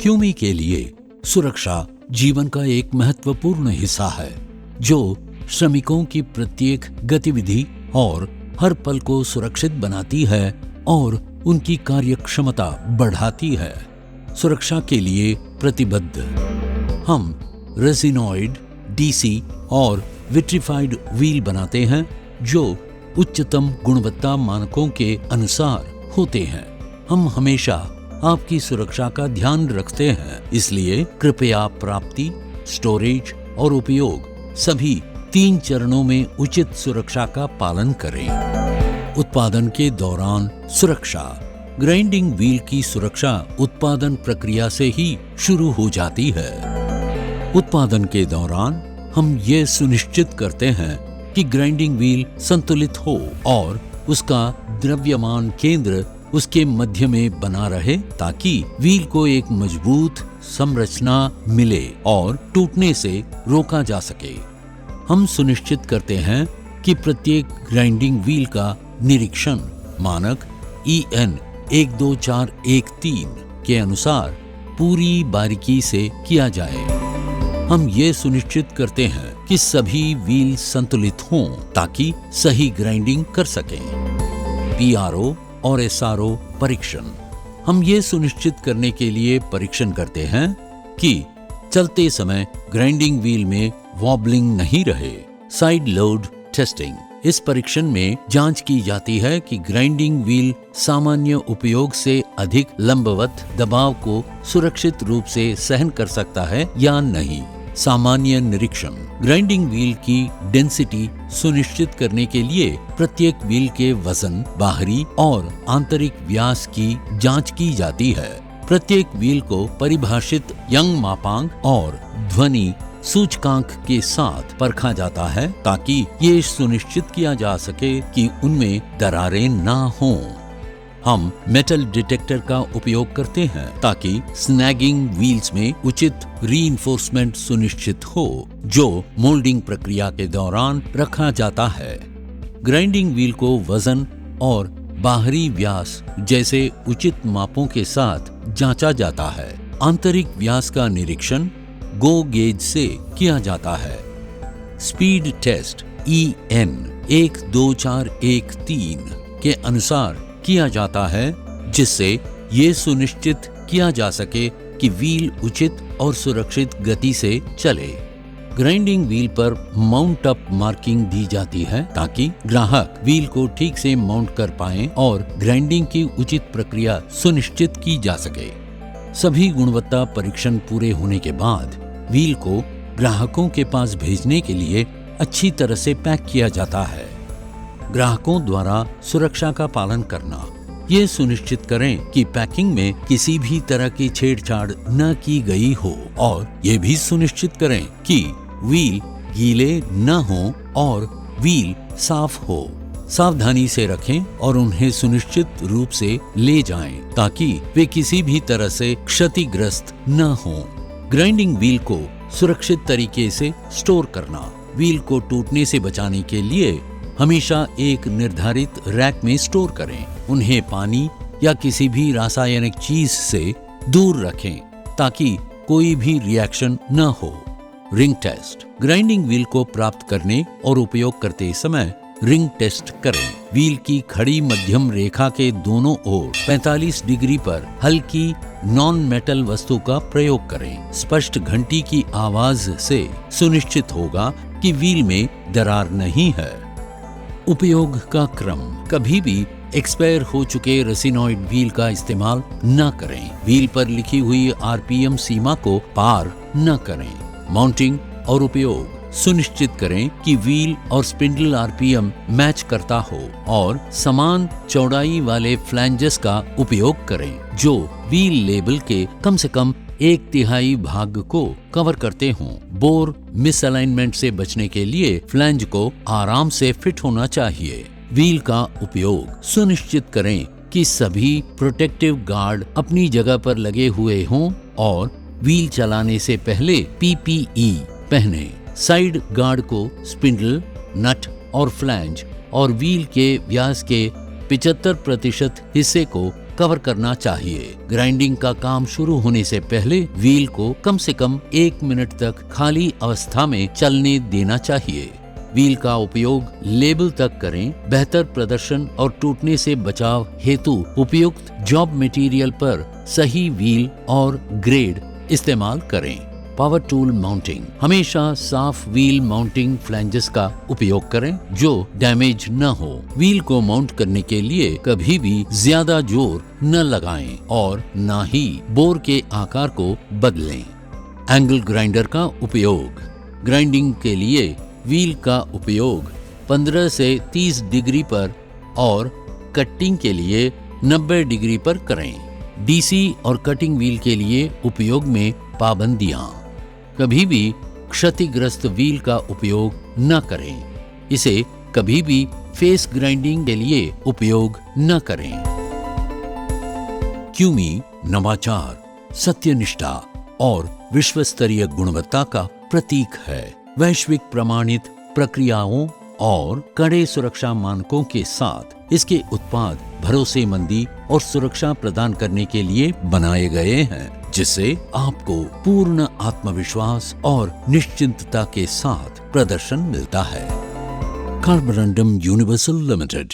क्यूमी के लिए सुरक्षा जीवन का एक महत्वपूर्ण हिस्सा है, जो श्रमिकों की प्रत्येक गतिविधि और हर पल को सुरक्षित बनाती है और उनकी कार्यक्षमता बढ़ाती है। सुरक्षा के लिए प्रतिबद्ध हम रेजिनॉइड, डीसी और विट्रिफाइड व्हील बनाते हैं जो उच्चतम गुणवत्ता मानकों के अनुसार होते हैं। हम हमेशा आपकी सुरक्षा का ध्यान रखते हैं, इसलिए कृपया प्राप्ति, स्टोरेज और उपयोग सभी 3 चरणों में उचित सुरक्षा का पालन करें। उत्पादन के दौरान सुरक्षा। ग्राइंडिंग व्हील की सुरक्षा उत्पादन प्रक्रिया से ही शुरू हो जाती है। उत्पादन के दौरान हम ये सुनिश्चित करते हैं कि ग्राइंडिंग व्हील संतुलित हो और उसका द्रव्यमान केंद्र उसके मध्य में बना रहे, ताकि व्हील को एक मजबूत संरचना मिले और टूटने से रोका जा सके। हम सुनिश्चित करते हैं कि प्रत्येक ग्राइंडिंग व्हील का निरीक्षण मानक EN 12413 के अनुसार पूरी बारीकी से किया जाए। हम ये सुनिश्चित करते हैं कि सभी व्हील संतुलित हों ताकि सही ग्राइंडिंग कर सकें। PRO और SRO परीक्षण। हम ये सुनिश्चित करने के लिए परीक्षण करते हैं कि चलते समय ग्राइंडिंग व्हील में वॉबलिंग नहीं रहे। Side load testing. इस परीक्षण में जांच की जाती है कि ग्राइंडिंग व्हील सामान्य उपयोग से अधिक लंबवत दबाव को सुरक्षित रूप से सहन कर सकता है या नहीं। सामान्य निरीक्षण। ग्राइंडिंग व्हील की डेंसिटी सुनिश्चित करने के लिए प्रत्येक व्हील के वजन, बाहरी और आंतरिक व्यास की जांच की जाती है। प्रत्येक व्हील को परिभाषित यंग मापांक और ध्वनि सूचकांक के साथ परखा जाता है, ताकि ये सुनिश्चित किया जा सके कि उनमें दरारें ना हों। हम मेटल डिटेक्टर का उपयोग करते हैं ताकि स्नैगिंग व्हील्स में उचित रीइंफोर्समेंट सुनिश्चित हो, जो मोल्डिंग प्रक्रिया के दौरान रखा जाता है। ग्राइंडिंग व्हील को वजन और बाहरी व्यास जैसे उचित मापों के साथ जांचा जाता है। आंतरिक व्यास का निरीक्षण गो गेज से किया जाता है। स्पीड टेस्ट EN 12413 के अनुसार किया जाता है, जिससे ये सुनिश्चित किया जा सके कि व्हील उचित और सुरक्षित गति से चले। ग्राइंडिंग व्हील पर माउंट अप मार्किंग दी जाती है ताकि ग्राहक व्हील को ठीक से माउंट कर पाएं और ग्राइंडिंग की उचित प्रक्रिया सुनिश्चित की जा सके। सभी गुणवत्ता परीक्षण पूरे होने के बाद व्हील को ग्राहकों के पास भेजने के लिए अच्छी तरह से पैक किया जाता है। ग्राहकों द्वारा सुरक्षा का पालन करना। ये सुनिश्चित करें कि पैकिंग में किसी भी तरह की छेड़छाड़ न की गई हो और ये भी सुनिश्चित करें कि व्हील गीले न हो और व्हील साफ हो। सावधानी से रखें और उन्हें सुनिश्चित रूप से ले जाएं ताकि वे किसी भी तरह से क्षतिग्रस्त न हों। ग्राइंडिंग व्हील को सुरक्षित तरीके से स्टोर करना। व्हील को टूटने से बचाने के लिए हमेशा एक निर्धारित रैक में स्टोर करें। उन्हें पानी या किसी भी रासायनिक चीज से दूर रखें ताकि कोई भी रिएक्शन न हो। Ring test. ग्राइंडिंग व्हील को प्राप्त करने और उपयोग करते समय रिंग टेस्ट करें। व्हील की खड़ी मध्यम रेखा के दोनों ओर 45 डिग्री पर हल्की नॉन मेटल वस्तु का प्रयोग करें। स्पष्ट घंटी की आवाज से सुनिश्चित होगा कि व्हील में दरार नहीं है। उपयोग का क्रम। कभी भी एक्सपायर हो चुके रेजिनॉइड व्हील का इस्तेमाल न करें। व्हील पर लिखी हुई RPM सीमा को पार न करें। माउंटिंग और उपयोग। सुनिश्चित करें कि व्हील और स्पिंडल RPM मैच करता हो और समान चौड़ाई वाले फ्लैंजेस का उपयोग करें जो व्हील लेबल के कम से कम 1/3 भाग को कवर करते हों। बोर मिसअलाइनमेंट से बचने के लिए फ्लैंज को आराम से फिट होना चाहिए। व्हील का उपयोग। सुनिश्चित करें कि सभी प्रोटेक्टिव गार्ड अपनी जगह पर लगे हुए हों और व्हील चलाने से पहले PPE पहने। साइड गार्ड को स्पिंडल, नट और फ्लैंज और व्हील के व्यास के 75% हिस्से को कवर करना चाहिए। ग्राइंडिंग का काम शुरू होने से पहले व्हील को कम से कम 1 मिनट तक खाली अवस्था में चलने देना चाहिए। व्हील का उपयोग लेबल तक करें। बेहतर प्रदर्शन और टूटने से बचाव हेतु उपयुक्त जॉब मटेरियल पर सही व्हील और ग्रेड इस्तेमाल करें। पावर टूल माउंटिंग, हमेशा साफ व्हील माउंटिंग फ्लैंजेस का उपयोग करें जो डैमेज न हो। व्हील को माउंट करने के लिए कभी भी ज्यादा जोर न लगाएं और न ही बोर के आकार को बदलें। एंगल ग्राइंडर का उपयोग, ग्राइंडिंग के लिए व्हील का उपयोग 15 से 30 डिग्री पर और कटिंग के लिए 90 डिग्री पर करें। डीसी और कटिंग व्हील के लिए उपयोग में पाबंदियां, कभी भी क्षतिग्रस्त व्हील का उपयोग न करें। इसे कभी भी फेस ग्राइंडिंग के लिए उपयोग न करें। क्यूमी नवाचार, सत्यनिष्ठा और विश्वस्तरीय गुणवत्ता का प्रतीक है। वैश्विक प्रमाणित प्रक्रियाओं और कड़े सुरक्षा मानकों के साथ इसके उत्पाद भरोसेमंदी और सुरक्षा प्रदान करने के लिए बनाए गए हैं, जिससे आपको पूर्ण आत्मविश्वास और निश्चिंतता के साथ प्रदर्शन मिलता है। Carborundum universal limited.